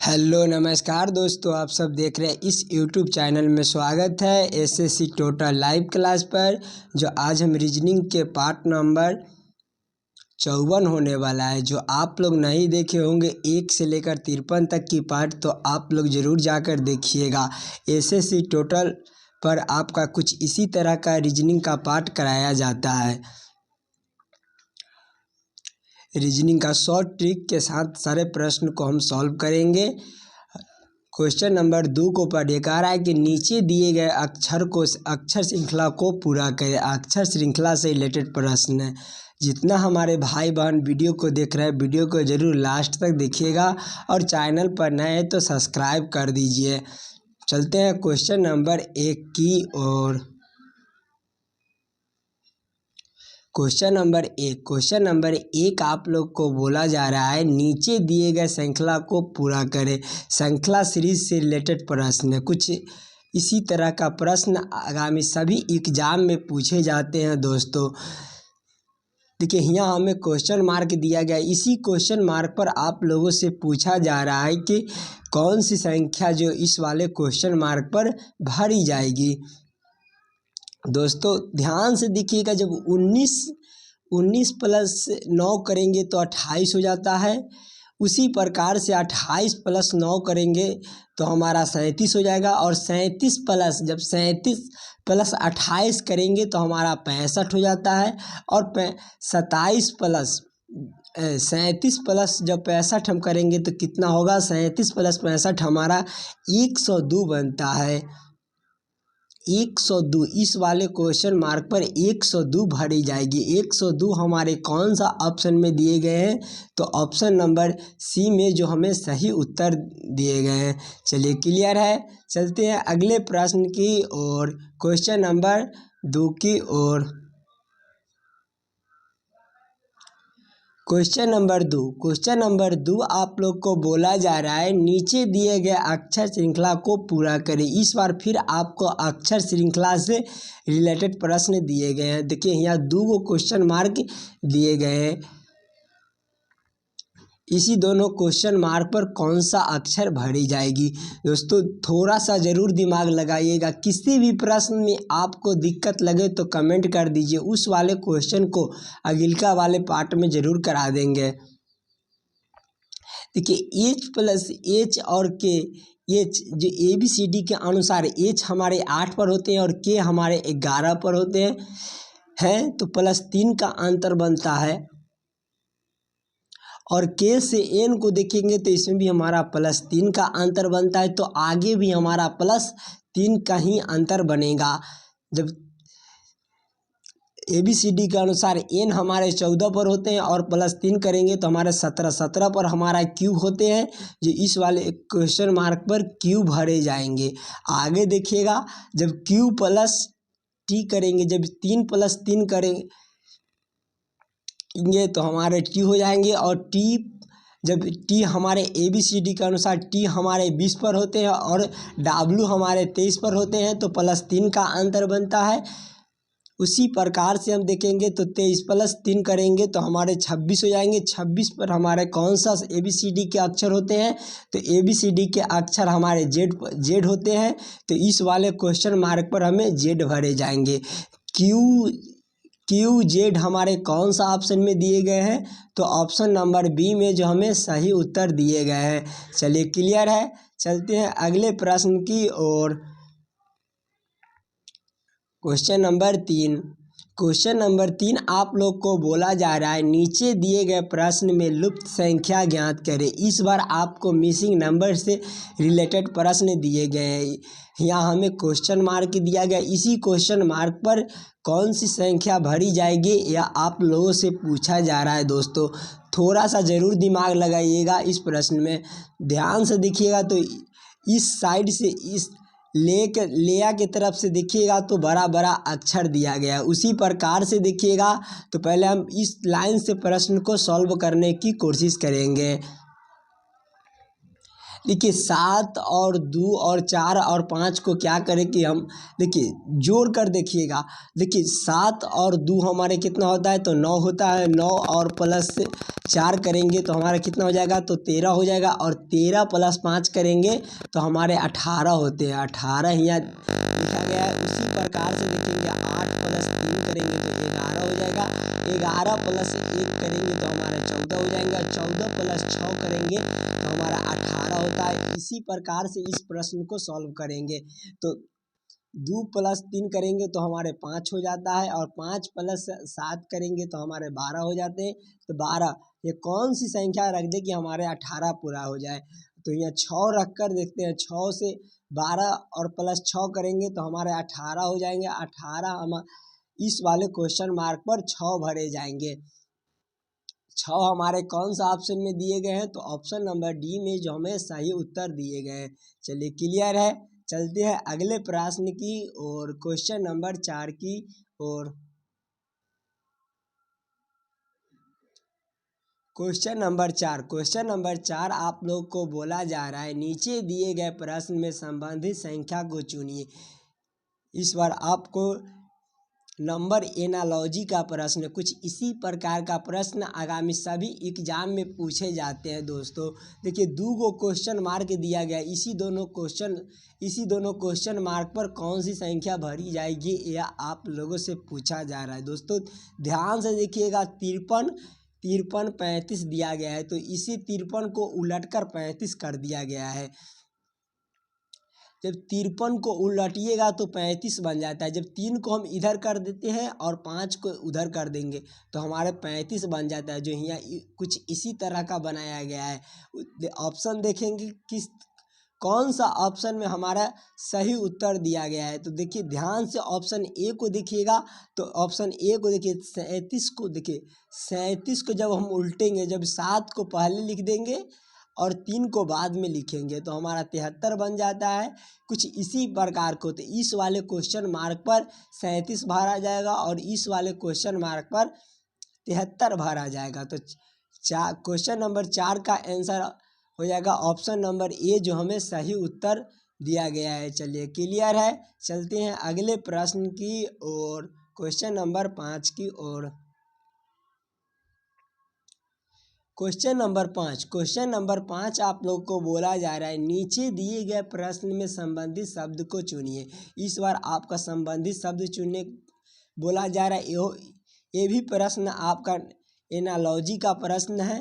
Hello नमस्कार दोस्तों, आप सब देख रहे हैं इस यूट्यूब चैनल में। स्वागत है एसएससी टोटल लाइव क्लास पर। जो आज हम रीजनिंग के पार्ट नंबर 54 होने वाला है। जो आप लोग नहीं देखे होंगे 1 से लेकर 53 तक की पार्ट, तो आप लोग ज़रूर जाकर देखिएगा। एसएससी टोटल पर आपका कुछ इसी तरह का रीजनिंग का पार्ट कराया जाता है। रीजनिंग का शॉर्ट ट्रिक के साथ सारे प्रश्न को हम सॉल्व करेंगे। क्वेश्चन नंबर 2 को पढ़िए। कह रहा है कि नीचे दिए गए अक्षर श्रृंखला को पूरा करें। अक्षर श्रृंखला से रिलेटेड प्रश्न है। जितना हमारे भाई बहन वीडियो को देख रहे हैं, वीडियो को ज़रूर लास्ट तक देखिएगा और चैनल पर नए हैं तो सब्सक्राइब कर दीजिए। चलते हैं क्वेश्चन नंबर 1 की ओर। क्वेश्चन नंबर 1 आप लोग को बोला जा रहा है नीचे दिए गए श्रृंखला को पूरा करें। श्रृंखला सीरीज से रिलेटेड प्रश्न है। कुछ इसी तरह का प्रश्न आगामी सभी एग्जाम में पूछे जाते हैं दोस्तों। देखिए यहाँ हमें क्वेश्चन मार्क दिया गया। इसी क्वेश्चन मार्क पर आप लोगों से पूछा जा रहा है कि कौन सी संख्या जो इस वाले क्वेश्चन मार्क पर भरी जाएगी। दोस्तों ध्यान से देखिएगा, जब 19 प्लस 9 करेंगे तो 28 हो जाता है। उसी प्रकार से 28 प्लस 9 करेंगे तो हमारा 37 हो जाएगा। और 37 प्लस 28 करेंगे तो हमारा 65 हो जाता है। और 37 प्लस जब 65 हम करेंगे तो कितना होगा, 37 प्लस 65 हमारा 102 बनता है। 102 इस वाले क्वेश्चन मार्क पर 102 भरी जाएगी। 102 हमारे कौन सा ऑप्शन में दिए गए हैं, तो ऑप्शन नंबर सी में जो हमें सही उत्तर दिए गए हैं। चलिए क्लियर है। चलते हैं अगले प्रश्न की ओर, क्वेश्चन नंबर 2 की ओर। क्वेश्चन नंबर 2 आप लोग को बोला जा रहा है नीचे दिए गए अक्षर श्रृंखला को पूरा करें। इस बार फिर आपको अक्षर श्रृंखला से रिलेटेड प्रश्न दिए गए हैं। देखिए यहाँ 2 क्वेश्चन मार्क दिए गए हैं। इसी दोनों क्वेश्चन मार्क पर कौन सा अक्षर भरी जाएगी। दोस्तों थोड़ा सा ज़रूर दिमाग लगाइएगा। किसी भी प्रश्न में आपको दिक्कत लगे तो कमेंट कर दीजिए, उस वाले क्वेश्चन को अगिलका वाले पार्ट में ज़रूर करा देंगे। देखिए H प्लस H और K, H जो ABCD के अनुसार H हमारे 8 पर होते हैं और K हमारे 11 पर होते हैं तो +3 का अंतर बनता है। और K से N को देखेंगे तो इसमें भी हमारा +3 का अंतर बनता है। तो आगे भी हमारा +3 का ही अंतर बनेगा। जब ABCD के अनुसार N हमारे 14 पर होते हैं और +3 करेंगे तो हमारे 17 पर हमारा Q होते हैं, जो इस वाले क्वेश्चन मार्क पर Q भरे जाएंगे। आगे देखिएगा, जब Q प्लस T करेंगे, जब 3 + 3 करेंगे तो हमारे T हो जाएंगे। और जब T हमारे ABCD के अनुसार T हमारे 20 पर होते हैं और W हमारे 23 पर होते हैं तो +3 का अंतर बनता है। उसी प्रकार से हम देखेंगे तो 23 + 3 करेंगे तो हमारे 26 हो जाएंगे। 26 पर हमारे कौन सा ABCD के अक्षर होते हैं, तो ABCD के अक्षर हमारे Z होते हैं। तो इस वाले क्वेश्चन मार्क पर हमें Z भरे जाएंगे। QZ हमारे कौन सा ऑप्शन में दिए गए हैं, तो ऑप्शन नंबर बी में जो हमें सही उत्तर दिए गए हैं। चलिए क्लियर है। चलते हैं अगले प्रश्न की ओर। क्वेश्चन नंबर 3 आप लोग को बोला जा रहा है नीचे दिए गए प्रश्न में लुप्त संख्या ज्ञात करें। इस बार आपको मिसिंग नंबर से रिलेटेड प्रश्न दिए गए हैं। यहाँ हमें क्वेश्चन मार्क दिया गया। इसी क्वेश्चन मार्क पर कौन सी संख्या भरी जाएगी या आप लोगों से पूछा जा रहा है। दोस्तों थोड़ा सा ज़रूर दिमाग लगाइएगा इस प्रश्न में। ध्यान से देखिएगा तो इस साइड से इस लेया की तरफ से देखिएगा तो बड़ा बड़ा अक्षर दिया गया है। उसी प्रकार से देखिएगा तो पहले हम इस लाइन से प्रश्न को सॉल्व करने की कोशिश करेंगे। देखिए 7 और 2 और 4 और 5 को क्या करें कि हम देखिए जोड़ कर देखिएगा। देखिए 7 और 2 हमारे कितना होता है तो 9 होता है। 9 और प्लस 4 करेंगे तो हमारा कितना हो जाएगा तो 13 हो जाएगा। और 13 प्लस 5 करेंगे तो हमारे 18 होते हैं। 18 यहाँ लिखा गया है। उसी प्रकार से देखेंगे 8 प्लस 3 करेंगे तो 11 हो जाएगा। 11 प्लस 1 करेंगे तो हमारा 14 हो जाएगा। 14 प्लस 6 करेंगे तो हमारा 18 होता है। इसी प्रकार से इस प्रश्न को सॉल्व करेंगे तो 2 प्लस 3 करेंगे तो हमारे 5 हो जाता है। और 5 प्लस 7 करेंगे तो हमारे 12 हो जाते हैं। तो 12 ये कौन सी संख्या रख दे कि हमारे 18 पूरा हो जाए। तो यहाँ 6 रख कर देखते हैं। 6 से 12 और प्लस 6 करेंगे तो हमारे 18 हो जाएंगे। 18 हम इस वाले क्वेश्चन मार्क पर 6 भरे जाएंगे। 6 हमारे कौन सा ऑप्शन में दिए गए हैं तो ऑप्शन नंबर डी में जो हमें सही उत्तर दिए गए हैं। चलिए क्लियर है। चलते हैं अगले प्रश्न की और क्वेश्चन नंबर 4 की और क्वेश्चन नंबर 4 आप लोग को बोला जा रहा है नीचे दिए गए प्रश्न में संबंधित संख्या को चुनिए। इस बार आपको नंबर एनालॉजी का प्रश्न, कुछ इसी प्रकार का प्रश्न आगामी सभी एग्जाम में पूछे जाते हैं दोस्तों। देखिए 2 गो क्वेश्चन मार्क दिया गया। इसी दोनों क्वेश्चन मार्क पर कौन सी संख्या भरी जाएगी यह आप लोगों से पूछा जा रहा है दोस्तों। ध्यान से देखिएगा। 53 35 दिया गया है तो इसी 53 को उलटकर 35 कर दिया गया है। जब 53 को उलटिएगा तो 35 बन जाता है। जब 3 को हम इधर कर देते हैं और 5 को उधर कर देंगे तो हमारे 35 बन जाता है। जो यहाँ कुछ इसी तरह का बनाया गया है। ऑप्शन देखेंगे किस कौन सा ऑप्शन में हमारा सही उत्तर दिया गया है। तो देखिए ध्यान से ऑप्शन ए को देखिएगा। तो ऑप्शन ए को देखिए 37 को देखिए 37 को जब हम उल्टेंगे, जब 7 को पहले लिख देंगे और 3 को बाद में लिखेंगे तो हमारा 73 बन जाता है। कुछ इसी प्रकार को तो इस वाले क्वेश्चन मार्क पर 37 भरा जाएगा और इस वाले क्वेश्चन मार्क पर 73 भरा जाएगा। तो क्वेश्चन नंबर 4 का आंसर हो जाएगा ऑप्शन नंबर ए जो हमें सही उत्तर दिया गया है। चलिए क्लियर है। चलते हैं अगले प्रश्न की और क्वेश्चन नंबर 5 की ओर। क्वेश्चन नंबर 5 आप लोग को बोला जा रहा है नीचे दिए गए प्रश्न में संबंधित शब्द को चुनिए। इस बार आपका संबंधित शब्द चुनने बोला जा रहा है। ये भी प्रश्न आपका एनालॉजी का प्रश्न है।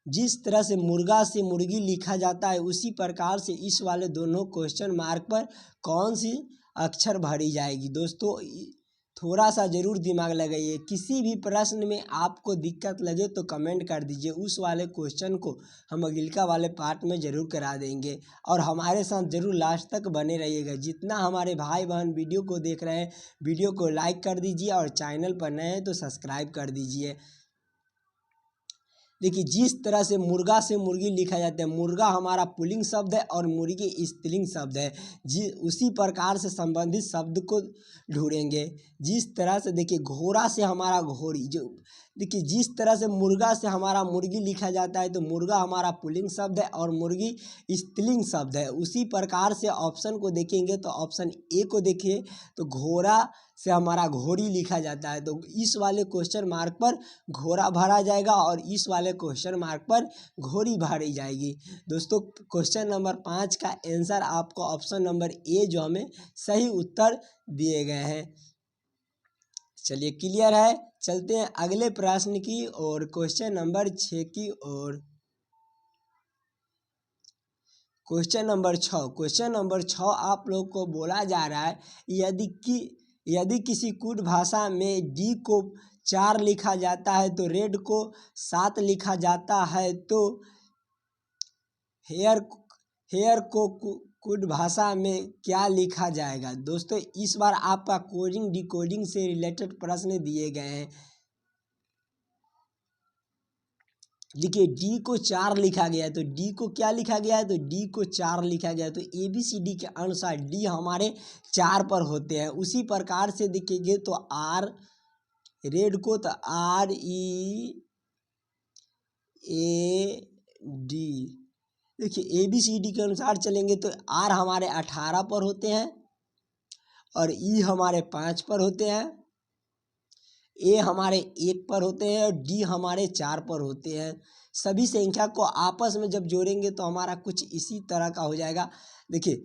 जिस तरह से मुर्गा से मुर्गी लिखा जाता है उसी प्रकार से इस वाले दोनों क्वेश्चन मार्क पर कौन सी अक्षर भरी जाएगी। दोस्तों थोड़ा सा ज़रूर दिमाग लगाइए। किसी भी प्रश्न में आपको दिक्कत लगे तो कमेंट कर दीजिए। उस वाले क्वेश्चन को हम अगलिका वाले पार्ट में ज़रूर करा देंगे। और हमारे साथ ज़रूर लास्ट तक बने रहिएगा। जितना हमारे भाई बहन वीडियो को देख रहे हैं वीडियो को लाइक कर दीजिए और चैनल पर नए हैं तो सब्सक्राइब कर दीजिए। देखिए जिस तरह से मुर्गा से मुर्गी लिखा जाता है, मुर्गा हमारा पुल्लिंग शब्द है और मुर्गी स्त्रीलिंग शब्द है। उसी प्रकार से संबंधित शब्द को ढूंढेंगे। जिस तरह से देखिए घोड़ा से हमारा घोड़ी, जो देखिए जिस तरह से मुर्गा से हमारा मुर्गी लिखा जाता है तो मुर्गा हमारा पुल्लिंग शब्द है और मुर्गी स्त्रीलिंग शब्द है। उसी प्रकार से ऑप्शन को देखेंगे तो ऑप्शन ए को देखिए तो घोड़ा से हमारा घोड़ी लिखा जाता है। तो इस वाले क्वेश्चन मार्क पर घोड़ा भरा जाएगा और इस वाले क्वेश्चन मार्क पर घोड़ी भरी जाएगी। दोस्तों क्वेश्चन नंबर 5 का आंसर आपको ऑप्शन नंबर ए जो हमें सही उत्तर दिए गए हैं। चलिए क्लियर है। चलते हैं अगले प्रश्न की और क्वेश्चन नंबर 6 की ओर। क्वेश्चन नंबर 6 आप लोग को बोला जा रहा है यदि किसी कुड भाषा में डी को 4 लिखा जाता है तो रेड को 7 लिखा जाता है तो हेयर को कुड भाषा में क्या लिखा जाएगा। दोस्तों इस बार आपका कोडिंग डिकोडिंग से रिलेटेड प्रश्न दिए गए हैं। देखिए डी को 4 लिखा गया है तो डी को क्या लिखा गया है तो डी को 4 लिखा गया है। तो ABCD के अनुसार डी हमारे 4 पर होते हैं। उसी प्रकार से देखेंगे तो आर रेड को तो READ देखिए ABCD के अनुसार चलेंगे तो R हमारे 18 पर होते हैं और E हमारे 5 पर होते हैं, A हमारे 1 पर होते हैं और D हमारे 4 पर होते हैं। सभी संख्या को आपस में जब जोड़ेंगे तो हमारा कुछ इसी तरह का हो जाएगा। देखिए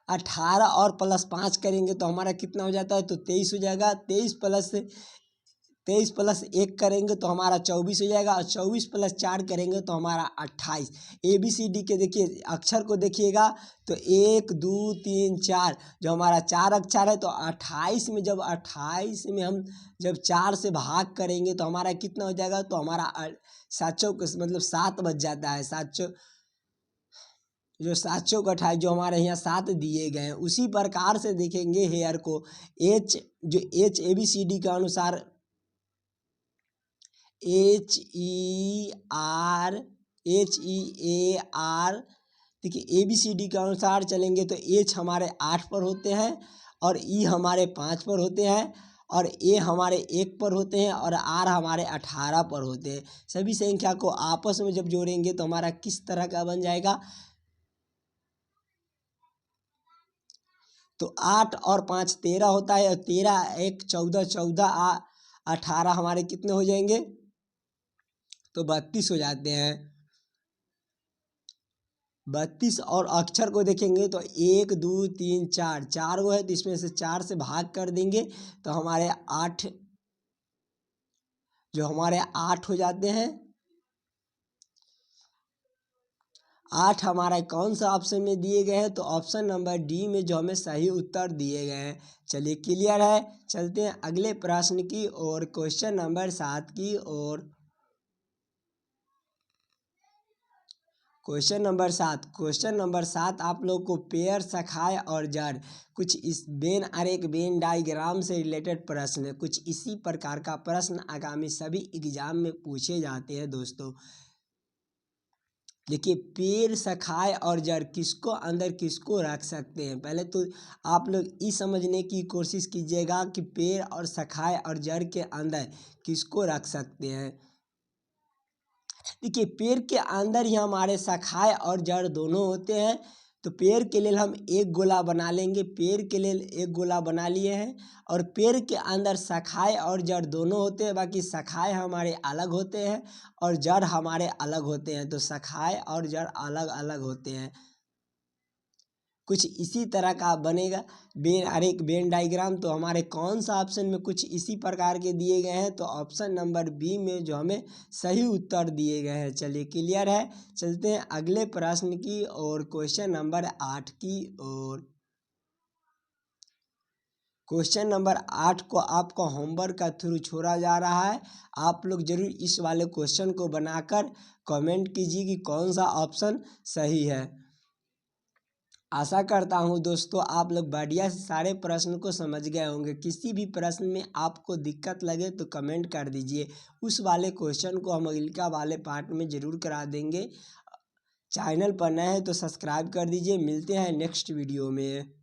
18 और +5 करेंगे तो हमारा कितना हो जाता है, तो 23 हो जाएगा। 23 प्लस 1 करेंगे तो हमारा 24 हो जाएगा और 24 + 4 करेंगे तो हमारा 28। ABCD के देखिए अक्षर को देखिएगा तो 1 2 3 4 जो हमारा 4 अक्षर है, तो 28 में जब 28 में हम जब 4 से भाग करेंगे तो हमारा कितना हो जाएगा, तो हमारा 7 चौक मतलब 7 बच जाता है। 7 चौक 28 जो हमारे यहाँ 7 दिए गए हैं। उसी प्रकार से देखेंगे हेयर को H ABCD के अनुसार HEAR देखिए ABCD के अनुसार चलेंगे तो H हमारे 8 पर होते हैं और E हमारे 5 पर होते हैं और A हमारे 1 पर होते हैं और R हमारे 18 पर होते हैं। सभी संख्या को आपस में जब जोड़ेंगे तो हमारा किस तरह का बन जाएगा, तो 8 और 5 13 होता है और 13 1 14 14 18 हमारे कितने हो जाएंगे, तो 32 हो जाते हैं। 32 और अक्षर को देखेंगे तो 1 2 3 4 4 वो है तो इसमें से 4 से भाग कर देंगे तो हमारे 8 हो जाते हैं। 8 हमारा कौन सा ऑप्शन में दिए गए हैं, तो ऑप्शन नंबर डी में जो हमें सही उत्तर दिए गए हैं। चलिए क्लियर है। चलते हैं अगले प्रश्न की ओर, क्वेश्चन नंबर 7 की ओर। क्वेश्चन नंबर 7 आप लोग को पेयर, शाखाएं और जड़, कुछ इस वेन डायग्राम से रिलेटेड प्रश्न है। कुछ इसी प्रकार का प्रश्न आगामी सभी एग्जाम में पूछे जाते हैं दोस्तों। देखिए पेड़, शाखाएं और जड़ किसको अंदर किसको रख सकते हैं, पहले तो आप लोग ये समझने की कोशिश कीजिएगा कि पेड़ और शाखाएं और जड़ के अंदर किसको रख सकते हैं। देखिए पेड़ के अंदर ही हमारे शाखाएं और जड़ दोनों होते हैं, तो पेड़ के लिए हम एक गोला बना लेंगे। पेड़ के लिए एक गोला बना लिए हैं और पेड़ के अंदर शाखाएं और जड़ दोनों होते हैं। बाकी शाखाएं हमारे अलग होते हैं और जड़ हमारे अलग होते हैं, तो शाखाएं और जड़ अलग अलग होते हैं। कुछ इसी तरह का बनेगा वेन डायग्राम। तो हमारे कौन सा ऑप्शन में कुछ इसी प्रकार के दिए गए हैं, तो ऑप्शन नंबर बी में जो हमें सही उत्तर दिए गए हैं। चलिए क्लियर है। चलते हैं अगले प्रश्न की और, क्वेश्चन नंबर 8 की ओर। क्वेश्चन नंबर 8 को आपका होमवर्क का थ्रू छोड़ा जा रहा है। आप लोग जरूर इस वाले क्वेश्चन को बनाकर कमेंट कीजिए कि कौन सा ऑप्शन सही है। आशा करता हूँ दोस्तों आप लोग बढ़िया से सारे प्रश्न को समझ गए होंगे। किसी भी प्रश्न में आपको दिक्कत लगे तो कमेंट कर दीजिए, उस वाले क्वेश्चन को हम अगले वाले पार्ट में ज़रूर करा देंगे। चैनल पर नए हैं तो सब्सक्राइब कर दीजिए। मिलते हैं नेक्स्ट वीडियो में।